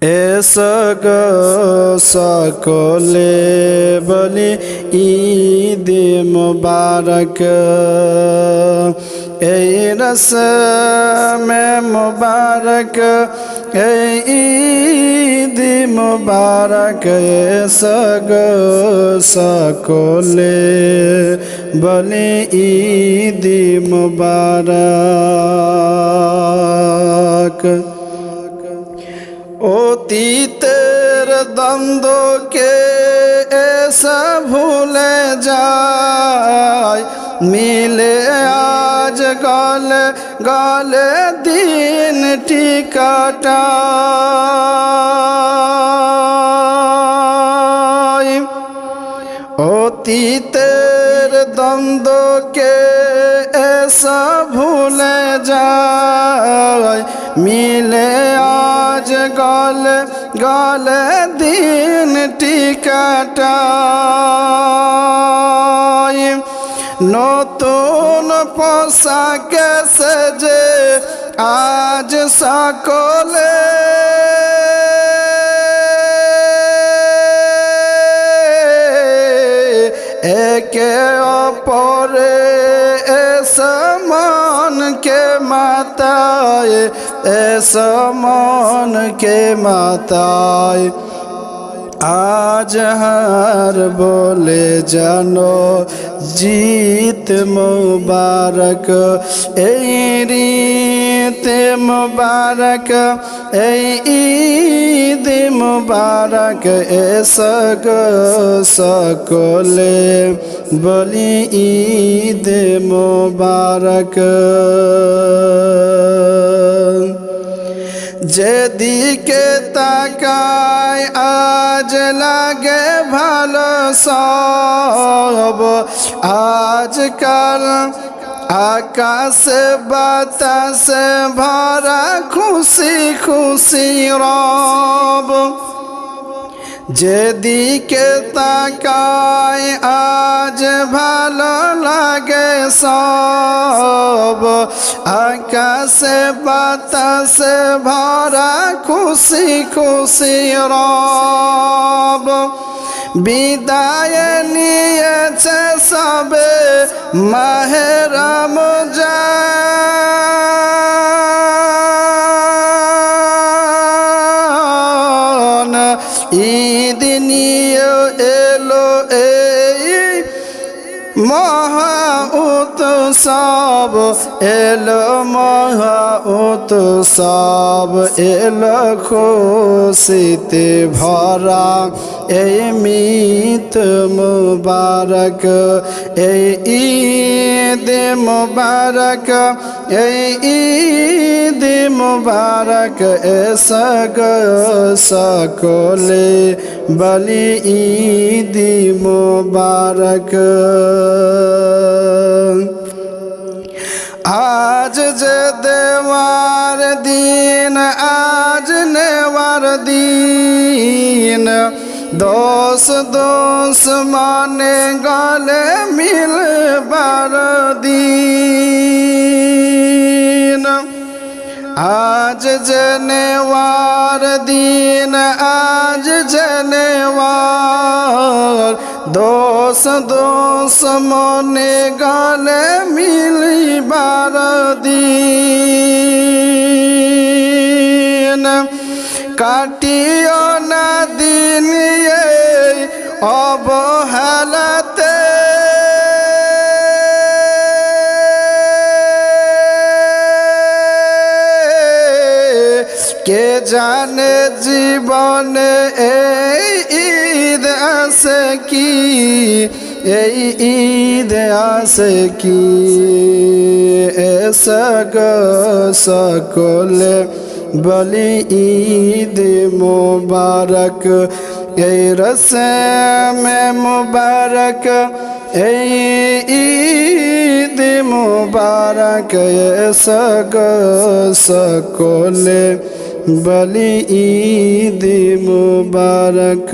এসগ সকলে বলি ঈদ মুবারক। এই রসমে মুবারক, এই ঈদ মুবারক। এসগ সকলে বলি ঈদ মুবারক। অতীতের দ্বন্দ্বকে এসে ভুলে যায়, মিলে আজ গলে গলে দিনটি কাটায়। অতীতের দ্বন্দ্বকে এসে ভুলে যায়, মিলে আজ গলে গলে দিনটি কাটায়। নতুন পোশাক সেজে আজ সকলে একে অপরে মনকে মাতায়, মনকে মাতায়। আজ হার বলে জানো জিত মুবারক। এই ঈদ মুবারক, এই ঈদ মুবারক। এসগ সকলে বলি ঈদ মুবারক। যেদিকে তাকায় আজ লাগে ভালো সব, আজকাল আকাশে বাতাসে ভরা খুশি খুশি রব। যেদিকে তাকায় আজ ভালো লাগে সব, আকাশে বাতাসে ভরা খুশি খুশি রব। বিদায় নিয়েছে সবে মাহে রমজান, ঈদ নিয়ে এলো এই মহা উৎসব, এলো মহা উৎসব। এলো খুশিতে ভরা এই মিত মুবারক। এই ঈদ মুবারক, এই ঈদ মুবারক। এসগ সকলে বলি ঈদ মুবারক। আজ যে দেওয়ার দিন, আজ নেওয়ার দিন। দোষ দোষ মানে গলে মিলবার দিন। আজ যে নেওয়ার দিন, আজ যে নেওয়ার। দোষ দোষ মনে গলে মিলিবার দিন। কাটিও না দিন এই অবহেলাতে, কে জানে জীবনে এই ঈদ আসে কি, এই ঈদ আসে কি। এসগ সকলে বলি ঈদ মুবারক। এই রসমে মুবারক, এই ঈদ মুবারক। এসগ সকলে বলি ঈদ মুবারক।